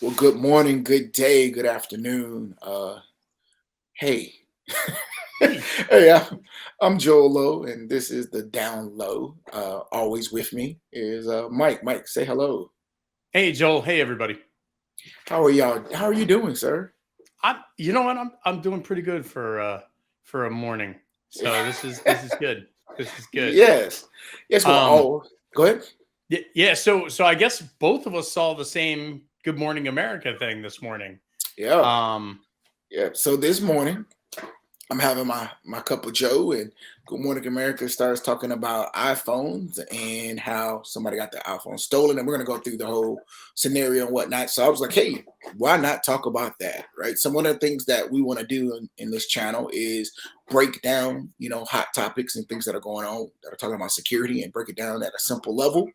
Well, good morning, good day, good afternoon. Hey, Hey, hey, I'm Joel Lowe, and this is the Down Low. Always with me is Mike. Mike, say hello. hey, Joel. Hey, everybody. How are y'all? How are you doing, sir? You know what? I'm doing pretty good for a morning. So this is good. This is good. Yes, yes. Well, Um, go ahead. yeah. So I guess both of us saw the same Good Morning America thing this morning. Yeah, Um, yeah. So this morning, I'm having my cup of Joe, and Good Morning America starts talking about iPhones and how somebody got their iPhone stolen, and we're gonna go through the whole scenario and whatnot. So I was like, hey, why not talk about that, right? So one of the things that we want to do in this channel is break down, hot topics and things that are going on that are talking about security and break it down at a simple level.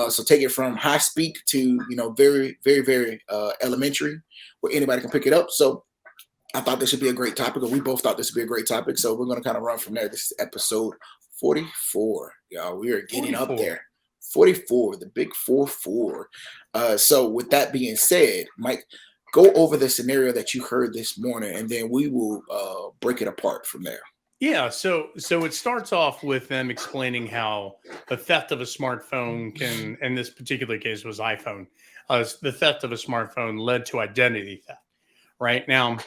So take it from high speak to very very very elementary, where anybody can pick it up. So I thought this would be a great topic, or we both thought this would be a great topic. So we're going to kind of run from there. This is episode 44. Y'all, we are getting up 44. there. 44, the big 4-4. So with that being said, Mike, go over the scenario that you heard this morning, and then we will break it apart from there. Yeah. So it starts off with them explaining how the theft of a smartphone can, in this particular case, was iPhone. The theft of a smartphone led to identity theft. Right now,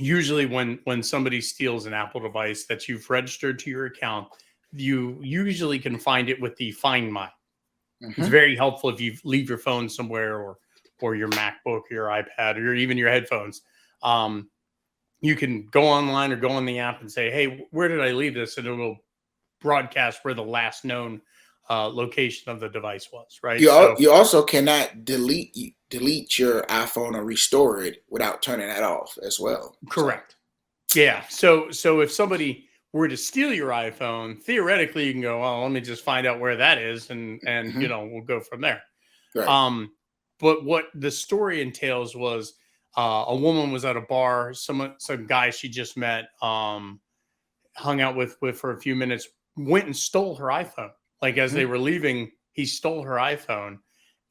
usually when somebody steals an Apple device that you've registered to your account, you usually can find it with the Find My. It's Mm-hmm. very helpful if you leave your phone somewhere, or your MacBook or your iPad or even your headphones. Um, you can go online or go on the app and say, "Hey, where did I leave this?" And it will broadcast where the last known location of the device was. Right. So You also cannot delete your iPhone or restore it without turning that off as well. So correct. Yeah. So if somebody were to steal your iPhone, theoretically you can go, "Oh, let me just find out where that is, and mhm, we'll go from there." right. Um, but what the story entails was a woman was at a bar, some guy she just met, hung out with for a few minutes, went and stole her iPhone. Like as Mhm, they were leaving, he stole her iPhone,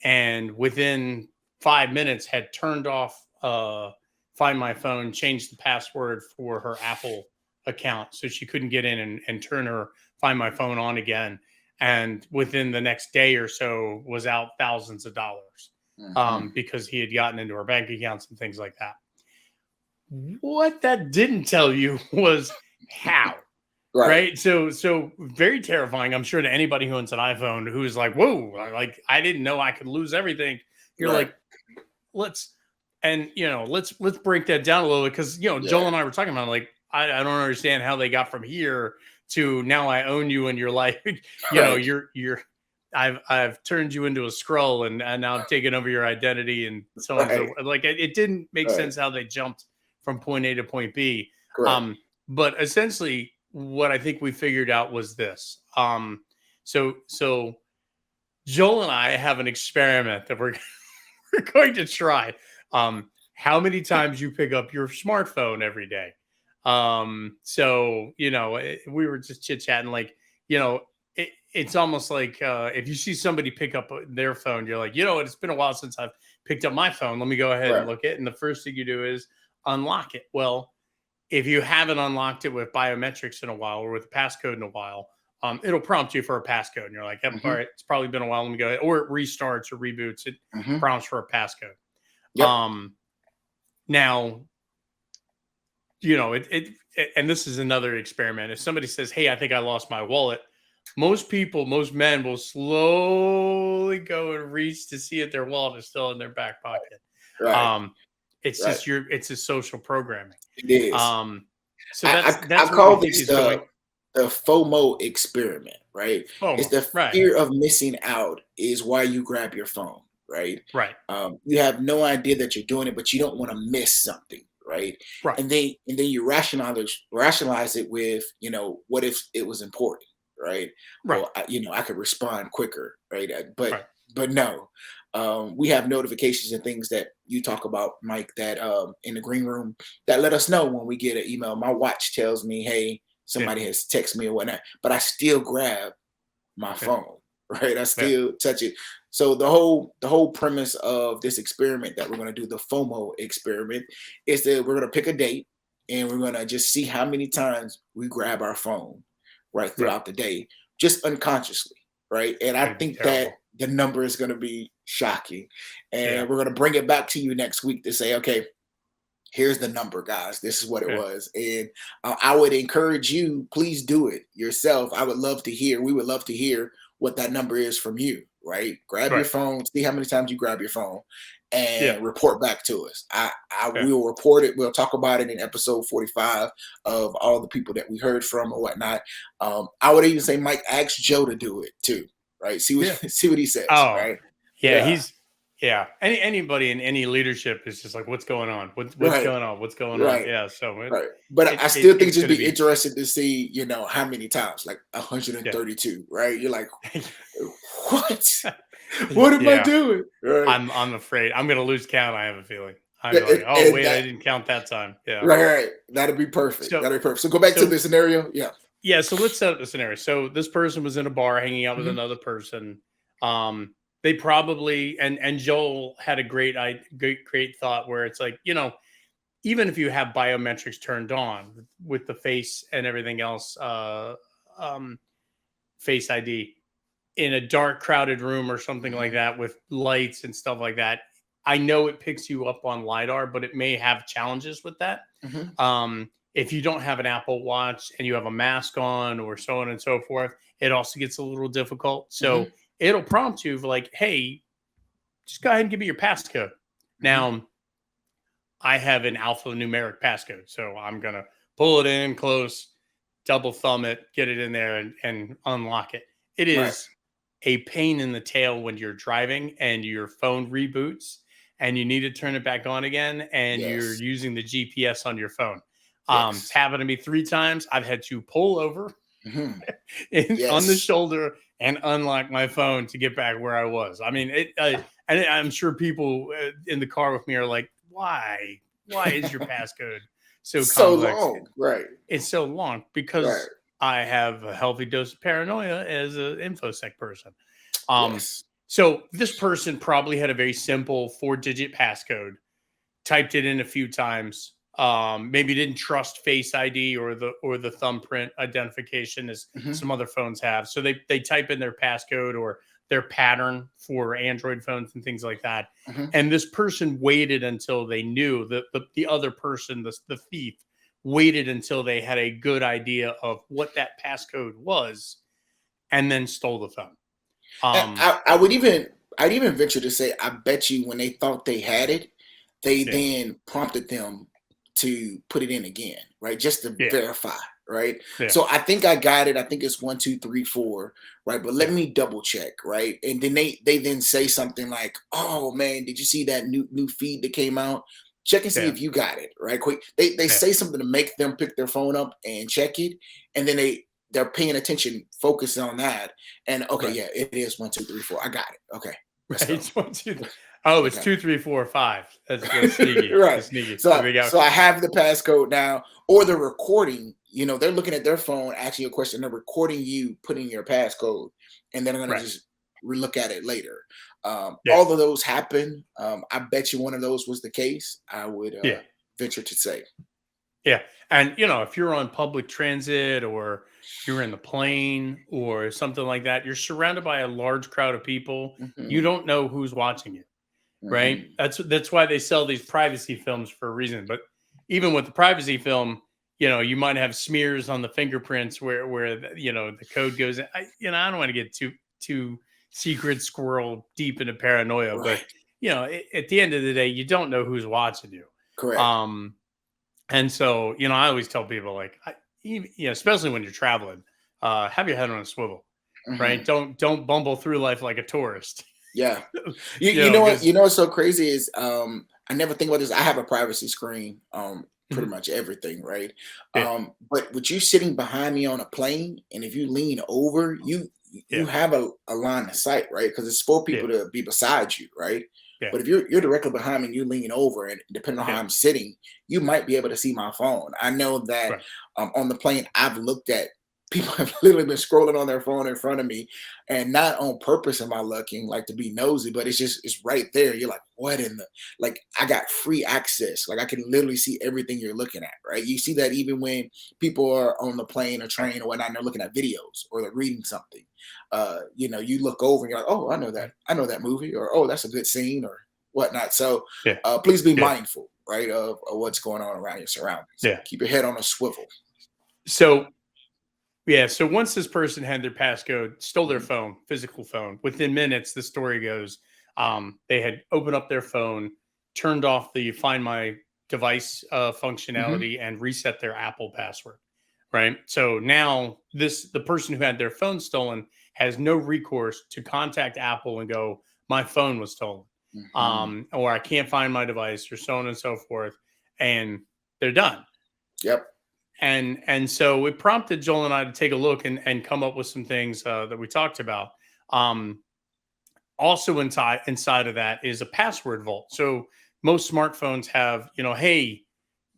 and within 5 minutes had turned off Find My Phone, changed the password for her Apple account so she couldn't get in and turn her Find My Phone on again. And within the next day or so, was out thousands of dollars mhm. because he had gotten into her bank accounts and things like that. What that didn't tell you was how. Right, Right. So very terrifying, I'm sure, to anybody who owns an iPhone who is like, whoa, like I didn't know I could lose everything. You're right. like, let's let's break that down a little bit, because Yeah, Joel and I were talking about, like, I don't understand how they got from here to now I own you and you're like, right, you're I've turned you into a scroll, and now I'm taking over your identity and so on and right, so, like, it didn't make right. sense how they jumped from point A to point B. Correct. But essentially what I think we figured out was this. So Joel and I have an experiment that we're we're going to try. How many times you pick up your smartphone every day? We were just chit chatting, like, it's almost like, if you see somebody pick up their phone, you're like, it's been a while since I've picked up my phone. Let me go ahead and Right. look it. And the first thing you do is unlock it. Well, if you haven't unlocked it with biometrics in a while, or with a passcode in a while, it'll prompt you for a passcode. And you're like, yep, all Mhm, right, it's probably been a while. Let me go ahead. Or it restarts or reboots. It mhm. prompts for a passcode. Yep. Um, Now, and this is another experiment. If somebody says, "Hey, I think I lost my wallet," most men will slowly go and reach to see if their wallet is still in their back pocket. Right. Um, it's Right. just it's a social programming. It is. Um, so I, I that's what we call think this is going. the FOMO experiment, right? It's FOMO, the right, fear of missing out is why you grab your phone, right? right, You have no idea that you're doing it, but you don't want to miss something, right? right, And then you rationalize it with, what if it was important, right? right, Well, I could respond quicker, right? But right. no, we have notifications and things that you talk about, Mike, that in the green room that let us know when we get an email. My watch tells me, hey, Yeah, somebody has texted me or whatnot, but I still grab my yeah. phone. right? I Yeah. still touch it. So the whole premise of this experiment that we're going to do, the FOMO experiment, is that we're going to pick a date and we're going to just see how many times we grab our phone right Right. throughout the day, just unconsciously, right? And I It's gonna be think that terrible. the number is going to be shocking. Yeah. And we're going to bring it back to you next week to say, okay, here's the number, guys. This is what it Yeah. was. And I would encourage you, please do it yourself. I would love to hear, we would love to hear what that number is from you, right? Grab your Right. phone, see how many times you grab your phone Yeah. and report back to us. I Yeah. will report it. We'll talk about it in episode 45 of all the people that we heard from or whatnot. I would even say, Mike, ask Joe to do it too, right? See what Yeah. see what he says, Oh, right? yeah. Yeah, Yeah. Anybody in any leadership is just like, what's going on? What's right, going on? What's going on? right. Yeah. So Right. But I still think it's just going to be be, interested to see, how many times, like yeah. 132, right? You're like, what? What am I Yeah. doing? Right. I'm afraid I'm going to lose count. I have a feeling. I'm And, like, oh, and wait, I that, didn't count that time. Yeah. right. That'd be perfect. So, That'd be perfect. So go back to so the scenario. Yeah. yeah, so let's set up the scenario. So this person was in a bar hanging out with Hmm. another person. They probably and Joel had a great thought where it's like, even if you have biometrics turned on with the face and everything else, um, face ID in a dark, crowded room or something like Hmm. that with lights and stuff like that. I know it picks you up on LiDAR, but it may have challenges with that. Hmm. If you don't have an Apple Watch and you have a mask on or so on and so forth, it also gets a little difficult. Hmm. So it'll prompt you like, hey, just go ahead and give me your passcode. Hmm. Now, I have an alphanumeric passcode. So I'm going to pull it in close, double thumb it, get it in there and unlock it. It Right. is a pain in the tail when you're driving and your phone reboots and you need to turn it back on again and you're Yes. using the GPS on your phone. It's Yes. happened to me 3 times. I've had to pull over Hmm. on the Yes. shoulder and unlock my phone to get back where I was. I mean, and I'm sure people in the car with me are like, why? Why is your passcode so So complex? long. Right. It's so long Right. because I have a healthy dose of paranoia as an infosec person. Um, Yes. so this person probably had a very simple 4-digit passcode, typed it in a few times. Maybe didn't trust Face ID or the thumbprint identification as Hmm. some other phones have. So they type in their passcode or their pattern for Android phones and things like that. Hmm. And this person waited until they knew that the other person, the thief, waited until they had a good idea of what that passcode was, and then stole the phone. And Um, I'd even venture to say, I bet you when they thought they had it, they yeah, then prompted them to put it in again, right? Just to yeah, verify, right? yeah, So I think I got it. I think it's 1, 2, 3, 4, right? But let yeah, me double check, right? And then they then say something like, "Oh man, did you see that new feed that came out? Check and see yeah, if you got it, right? Quick." They yeah, say something to make them pick their phone up and check it, and then they're paying attention, focusing on that. And okay, right. yeah, it is 1, 2, 3, 4. I got it. Okay, let's Right. go. It's one, two. Oh, it's Okay. 2, 3, 4, 5. That's sneaky. Right. That's sneaky. So So they got so I have the passcode now, or the recording. They're looking at their phone, asking you a question. They're recording you putting your passcode, and then I'm gonna right. just relook at it later. Yeah. All of those happen. I bet you one of those was the case. I would Yeah. venture to say. Yeah. And if you're on public transit or you're in the plane or something like that, you're surrounded by a large crowd of people. You Hmm. don't know who's watching you. Right? Hmm. That's why they sell these privacy films for a reason. But even with the privacy film, you might have smears on the fingerprints where the code goes in. I don't want to get too secret squirrel deep into paranoia, but Right. at the end of the day, you don't know who's watching you. Correct. Um, and so I always tell people like, especially when you're traveling, have your head on a swivel, right? Hmm. Don't bumble through life like a tourist, Yeah. You know what? because You know what's so crazy is I never think about this. I have a privacy screen pretty Mhm. much everything, right? Yeah, But with you sitting behind me on a plane, and if you lean over, you yeah, have a line of sight, right? Because it's for yeah, people to be beside you, right? yeah, But if you're directly behind me and you lean over, and depending on how yeah. I'm sitting, you might be able to see my phone. I know that Right. on the plane, I've looked at people have literally been scrolling on their phone in front of me, and not on purpose am I looking like to be nosy, but it's right there. You're like, what in the, like, I got free access. Like, I can literally see everything you're looking at, right? You see that even when people are on the plane or train or whatnot, and they're looking at videos or they're reading something. You look over and you're like, oh, I know that movie, or oh, that's a good scene or whatnot. So Yeah. please be Yeah. mindful, right, of what's going on around your surroundings. Yeah. Keep your head on a swivel. So yeah. So once this person had their passcode, stole their Mhm. phone, physical phone, within minutes, the story goes, they had opened up their phone, turned off the Find My Device Mhm. functionality, and reset their Apple password. Right. So now the person who had their phone stolen has no recourse to contact Apple and go, my phone was stolen, Mhm. or I can't find my device, or so on and so forth, and they're done. Yep. And so it prompted Joel and I to take a look and come up with some things that we talked about. Um, Also inside of that is a password vault. So most smartphones have, hey,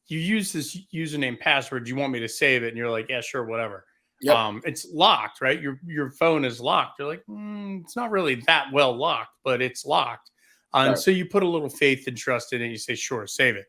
you use this username password. You want me to save it? And you're like, yeah, sure, whatever. Yep. It's locked, right? Your phone is locked. You're like, it's not really that well locked, but it's locked. And Right. so you put a little faith and trust in it. You say, sure, save it.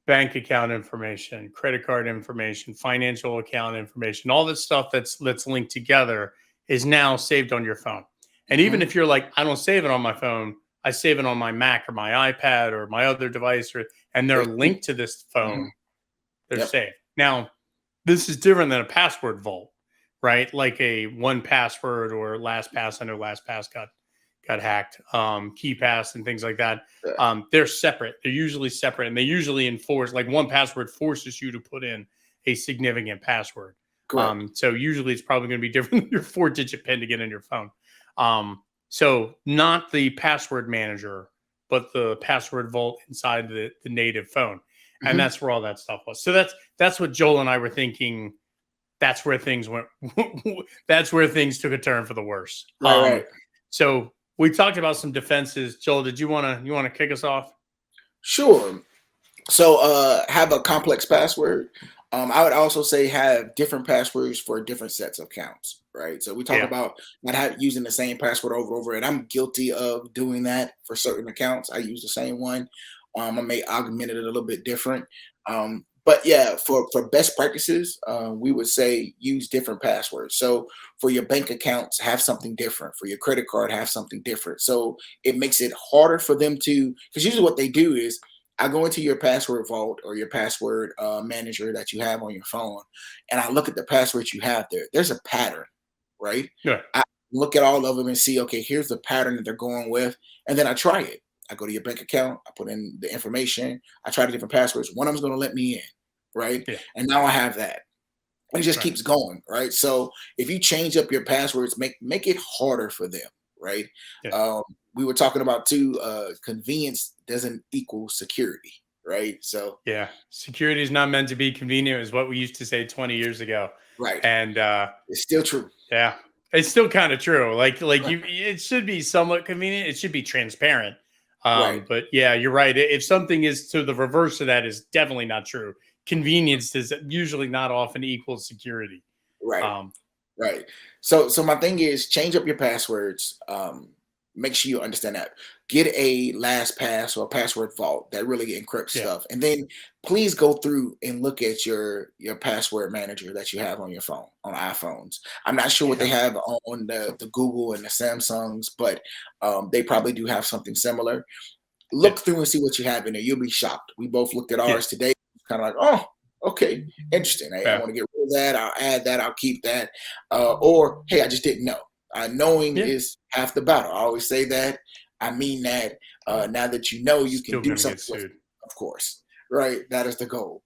Bank account information, credit card information, financial account information, all this stuff that's linked together is now saved on your phone. And even Mhm. if you're like, I don't save it on my phone, I save it on my Mac or my iPad or my other device, and they're It's linked to this Mhm. phone, they're Yep. saved. Now, this is different than a password vault, right? Like a one password or LastPass. I know LastPass got hacked, KeyPass and things like that. Yeah. They're separate. They're usually separate, and they usually enforce, like, one password forces you to put in a significant password. Correct. So usually it's probably going to be different than your 4-digit pin to get in your phone. So not the password manager, but the password vault inside the native phone, and Mhm. that's where all that stuff was. So that's what Joel and I were thinking. That's where things went. That's where things took a turn for the worse. Right. Right. So we talked about some defenses. Joel, did you want to kick us off? Sure. So have a complex password. I would also say have different passwords for different sets of accounts, right? So we talk Yeah. about using the same password over and over, and I'm guilty of doing that for certain accounts. I use the same one. I may augment it a little bit different. But yeah, for best practices, we would say use different passwords. So for your bank accounts, have something different. For your credit card, have something different. So it makes it harder for them to, because usually what they do is I go into your password vault or your password manager that you have on your phone, and I look at the passwords you have there. There's a pattern, right? Yeah. I look at all of them and see, okay, here's the pattern that they're going with, and then I try it. I go to your bank account, I put in the information, I try the different passwords. One of them's going to let me in, right? Yeah. And now I have that. And it just Right. keeps going, right? So if you change up your passwords, make it harder for them, right? Yeah. Um, we were talking about too. Convenience doesn't equal security, right? So Yeah. Security is not meant to be convenient, is what we used to say 20 years ago. right, And it's still true. yeah, it's still kind of true. Like Right, it should be somewhat convenient. It should be transparent. right, But yeah, you're right. If something is to the reverse of that, is definitely not true. Convenience does usually not often equal security. right. Um, Right. So my thing is change up your passwords. Make sure you understand that. Get a LastPass or a password vault that really encrypts yeah. stuff. And then please go through and look at your password manager that you have on your phone, on iPhones. I'm not sure what they Yeah. have on the Google and the Samsungs, but they probably do have something similar. Yeah. Look through and see what you have in there. You'll be shocked. We both looked at Yeah. ours today. Kind of like, oh, okay, interesting. Hey, I Yeah. want to get rid of that. I'll add that. I'll keep that. Or hey, I just didn't know. Knowing Yeah. is half the battle. I always say that. I mean that. Now that you know, you can Still do gonna get something with it, sued. of course. Right. That is the goal.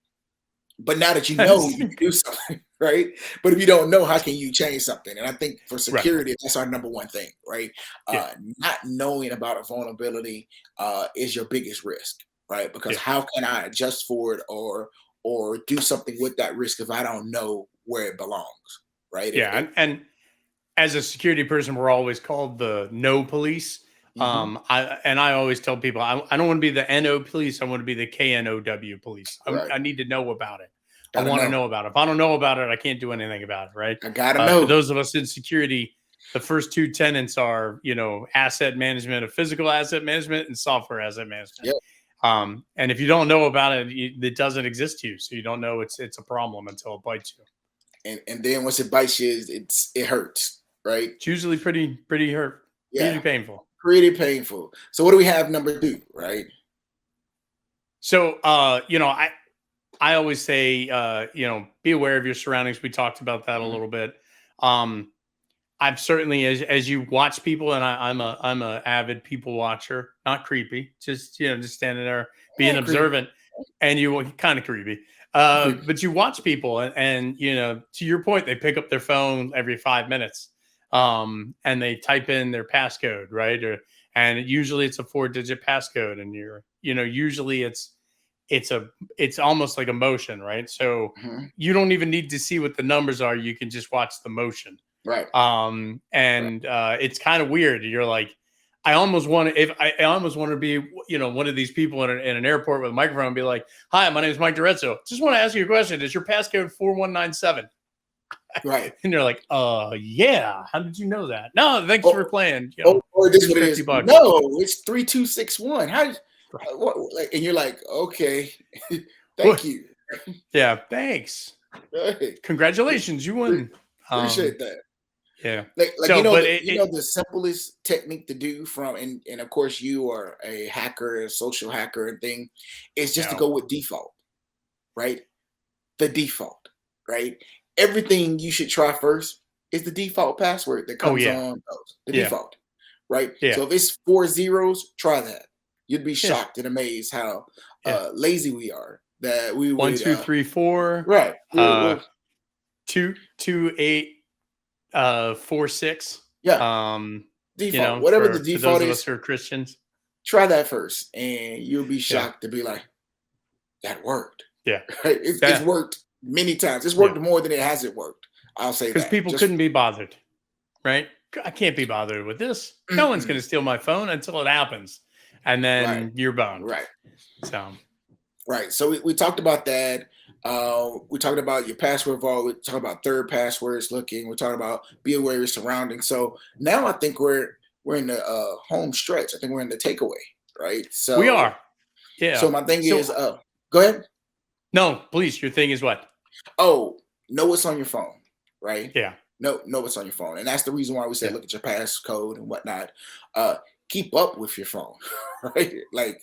But now that you know, you can do something, right? But if you don't know, how can you change something? And I think for Right. security, that's our number one thing, right? Yeah. Not knowing about a vulnerability is your biggest risk, right? Because Yeah. how can I adjust for it or do something with that risk if I don't know where it belongs, right? Yeah. If And as a security person, we're always called the no police. Mhm. I always tell people I don't want to be the NO police. I want to be the KNOW police. Right, I need to know about it. I Gotta want to know. know about it. If I don't know about it, I can't do anything about it, right? I gotta For know. those of us in security, the first two tenets are, asset management of physical asset management and software asset management. Yep. And if you don't know about it, it doesn't exist to you. So you don't know it's a problem until it bites you. And then once it bites you, it hurts, right? It's usually pretty hurt, pretty Yeah, painful. pretty painful. So what do we have number 2, right? So, I always say, be aware of your surroundings. We talked about that a Mhm. little bit. Um, I've certainly, as you watch people, and I'm a avid people watcher, not creepy, just standing there being Yeah, creepy, observant, and you kind of creepy. creepy. But you watch people, and to your point, they pick up their phone every 5 minutes, and they type in their passcode, right? And usually it's a 4-digit passcode, and usually it's almost like a motion, right? So Mhm. you don't even need to see what the numbers are; you can just watch the motion. Right, right. And it's kind of weird. You're like, I almost want to be, one of these people in an airport with a microphone and be like, "Hi, my name is Mike Dorezzo. Just want to ask you a question. Is your passcode 4197?" Right. And you're like, yeah. How did you know that? No, thanks for Oh, playing. or this is Here's what it 50 is. bucks. No, it's 3261. How? Right. And you're like, okay, Well, thank you. yeah, thanks. Hey, Congratulations, you won. Um, appreciate that. yeah. Like So, but the simplest technique to do from and of course you are a hacker, a social hacker and thing, is just to no. go with default, right? The default, right? Everything you should try first is the default password that Oh comes yeah. on those, the Yeah. default, right? Yeah. So if it's 4 zeros, try that. You'd be Yeah. shocked and amazed how Yeah. lazy we are that we One, would two, three, four. right. Uh, 228 4 6. Yeah, default. Whatever the For those default of us is, who are Christians. try that first, and you'll be Yeah. shocked to be like, that worked. Yeah. Right? It's Yeah. worked many times. It's Yeah. worked more than it hasn't worked. I'll say Because that. people couldn't be bothered, right? I can't be bothered with this. No one's going to steal my phone until it happens. And Right, then you're boned. right, So, right. So we talked about that. We talked about your password vault. We talked about third passwords looking. We're talking about be aware of your surroundings. So now I think we're in the home stretch. I think we're in the takeaway, right? we So are. Yeah. my thing So, is, go ahead. no, please. Your thing is what? Oh, know what's on your phone, right? Yeah. Know what's on your phone, and that's the reason why we say Yeah. look at your passcode and whatnot. Uh, keep up with your phone, right? Like,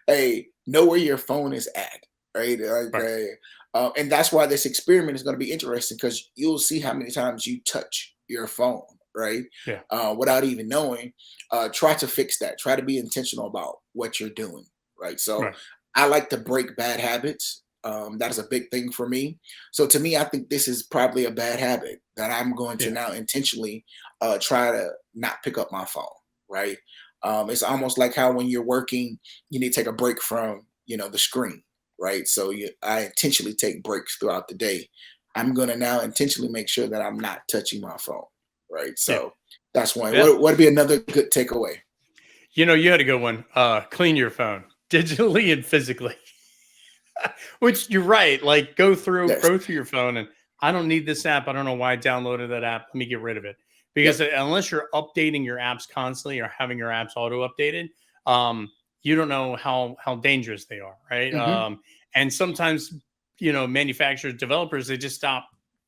hey, know where your phone is at, right? Like, Right. and that's why this experiment is going to be interesting because you'll see how many times you touch your phone, right? Yeah. Without even knowing. Try to fix that. Try to be intentional about what you're doing, right? So, Right. I like to break bad habits. That is a big thing for me. So to me, I think this is probably a bad habit that I'm going to Yeah. now intentionally try to not pick up my phone. Right? It's almost like how when you're working, you need to take a break from the screen. Right? So I intentionally take breaks throughout the day. I'm going to now intentionally make sure that I'm not touching my phone. Right? Yeah. So that's one. Yeah. What would be another good takeaway? You had a good one. Clean your phone digitally and physically. Which you're right. Like Yes. go through your phone and I don't need this app. I don't know why I downloaded that app. Let me get rid of it. Because Yep. unless you're updating your apps constantly or having your apps auto updated, you don't know how dangerous they are, right? Hmm. And sometimes manufacturers, developers, they just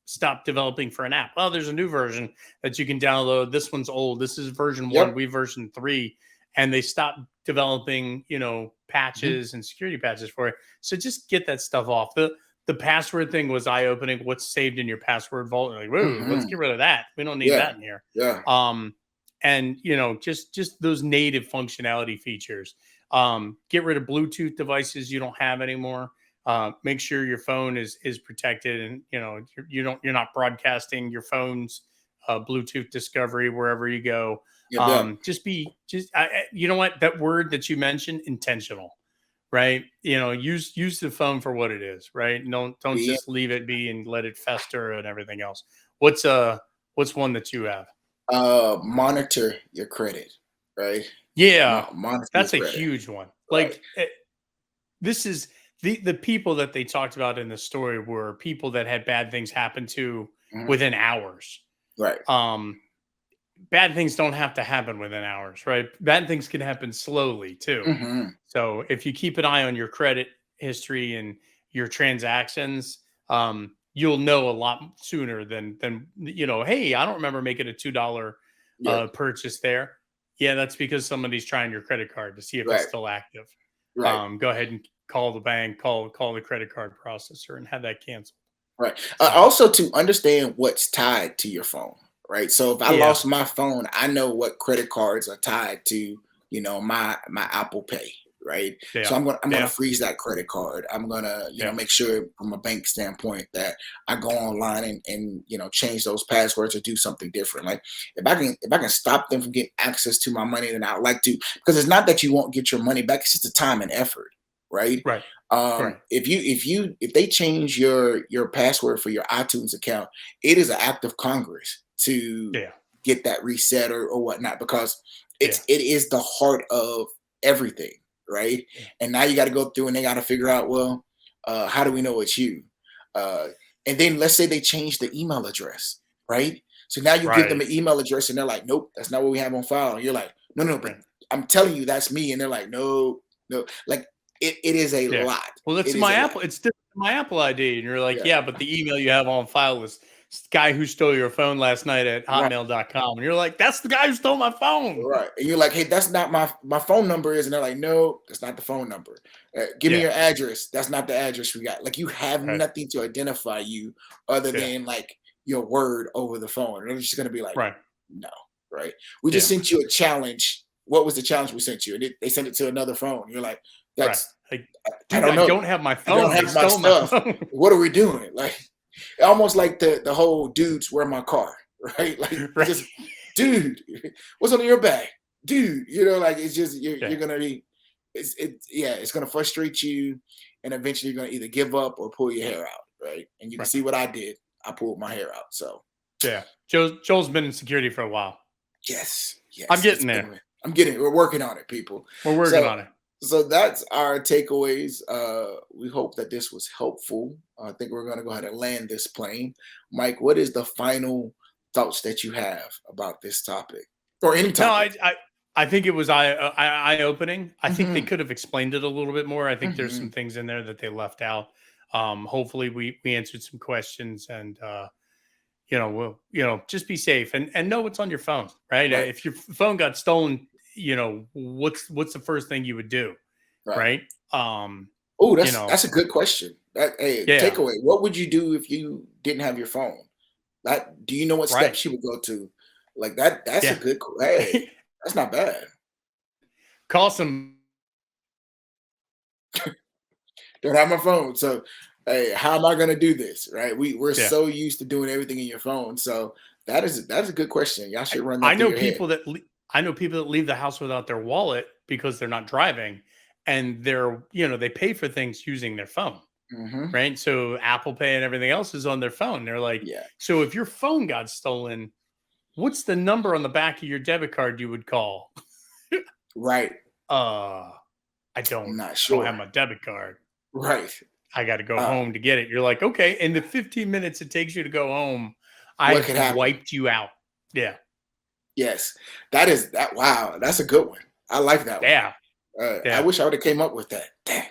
stop developing for an app. Oh, there's a new version that you can download. This one's old. This is version one. Yep. We version 3, and they stop developing Hmm. patches and security patches for it. So just get that stuff off. The password thing was eye opening. What's saved in your password vault? Like, whoa, let's Hmm. get rid of that. We don't need Yeah. that in here. Yeah. And just those native functionality features. Get rid of Bluetooth devices you don't have anymore. Make sure your phone is protected, and you're not broadcasting your phone's Bluetooth discovery wherever you go. Yep. Yep. You know what, that word that you mentioned, intentional, right? Use the phone for what it is, right? Don't Be just leave it be and let it fester and everything else. What's one that you have? monitor your credit, right? Yeah, Monitor your that's a credit, huge one. right? Like, this is the people that they talked about in the story were people that had bad things happen to Mhm. within hours. Right. Um, Bad things don't have to happen within hours, right? Bad things can happen slowly too. Mhm. So if you keep an eye on your credit history and your transactions, you'll know a lot sooner than Hey, I don't remember making a $2 Yep. purchase there. Yeah, that's because somebody's trying your credit card to see if it's Right. still active. Right. Go ahead and call the bank, call the credit card processor, and have that canceled. Right. So Also, to understand what's tied to your phone, right? So if I yeah, lost my phone, I know what credit cards are tied to, my Apple Pay, right? So yeah, I'm gonna yeah, freeze that credit card. I'm gonna, yeah, make sure from a bank standpoint that I go online and change those passwords or do something different. Like if I can stop them from getting access to my money, then I'd like to, because it's not that you won't get your money back, it's just the time and effort, right? right, right, If they change your password for your iTunes account, it is an act of Congress to yeah, get that reset or whatnot, because yeah, it is the heart of everything, right? yeah, And now you got to go through and they got to figure out, well, how do we know it's you? Uh, and then let's say they change the email address, right? So now you give them right, an email address and they're like, nope, that's not what we have on file. And you're like, no, no, but right. I'm telling you that's me. And they're like, no, no, like it is a Yeah. lot. Well, It it's is my a lot. Apple. It's different than my Apple ID, and you're like, Yeah. yeah, but the email you have on file was guy who stole your phone last night at Right. hotmail.com. And you're like, that's the guy who stole my phone. Right. And you're like, hey, that's not my phone number is. And they're like, no, that's not the phone number. Give me Yeah. your address. That's not the address we got. Like you have Right. nothing to identify you other Yeah. than like your word over the phone. And they're just gonna be like, Right. no, right. We just Yeah. sent you a challenge. What was the challenge we sent you? And they sent it to another phone. You're like, Right. that's Like, I dude, don't I know. don't have my I don't phone. They have my stole my stuff. phone. What are we doing? Like almost like the whole dudes where my car, right? Like Right. just dude, what's under your bag? Dude, like it's just you're Yeah. gonna be it's gonna frustrate you and eventually you're gonna either give up or pull your hair out, right? And you can Right. see what I did. I pulled my hair out. So Yeah. Joel's been in security for a while. yes, I'm yes, it's getting there. been I'm getting it. We're working on it, people. We're working So on it. so that's our takeaways. We hope that this was helpful. I think we're going to go ahead and land this plane. Mike, what is the final thoughts that you have about this topic or any No, topic? I think it was eye opening. I think they Hmm. could have explained it a little bit more. I think there's Hmm. some things in there that they left out. Hopefully we answered some questions, and we'll just be safe and know what's on your phone, right? Right, If your phone got stolen, what's the first thing you would do, right. right? Um, Oh, you that's know, a good question. Hey, yeah, takeaway. What would you do if you didn't have your phone? That do you know what right, steps you would go to? Like that. That's a yeah. good. Hey, that's not bad. Call some. Don't have my phone. So, hey, how am I going to do this? Right? We're Yeah. so used to doing everything in your phone. So that's a good question. Y'all I, should run I that through know your head. people that I know people that leave the house without their wallet because they're not driving, and they pay for things using their phone, Hmm. right? So Apple Pay and everything else is on their phone. They're like, Yeah. so if your phone got stolen, what's the number on the back of your debit card you would call? Right. uh, I I'm don't, not I don't have sure. my debit card. Right. I got to go Uh, home to get it. You're like, okay, in the 15 minutes it takes you to go home, what I've could happen? wiped you out. Yeah, Yes. That is that. Wow. That's a good one. I like that one. yeah, I yeah. wish I would have came up with that. Damn.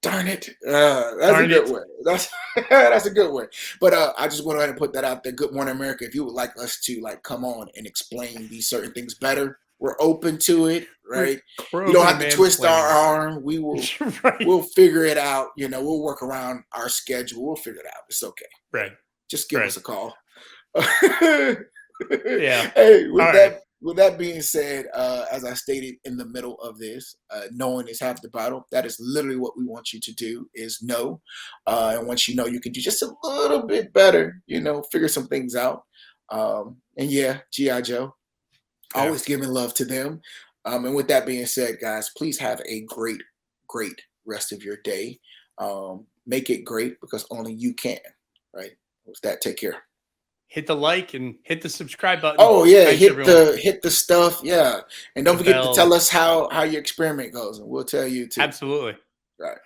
Darn it. That's a Darn good it. one. That's that's a good one. But I just went ahead and put that out there. Good morning, America. If you would like us to like come on and explain these certain things better, we're open to it, We're, right? we're You don't open to have to twist our mansplaining. arm. We will Right, we'll figure it out. We'll work around our schedule. We'll figure it out. It's okay, right? right, Just give right. us a call. Yeah. Hey, All with right. that being said, as I stated in the middle of this, knowing is half the battle. That is literally what we want you to do is know. And once you know, you can do just a little bit better, figure some things out. And yeah, G.I. Joe, Yeah. always giving love to them. And with that being said, guys, please have a great, great rest of your day. Make it great because only you can, right? With that, take care. hit the like and hit the subscribe button. Oh yeah, Thanks, everyone. hit the stuff. Yeah. And don't The forget to bell. tell us how your experiment goes, and we'll tell you too. Absolutely. Right.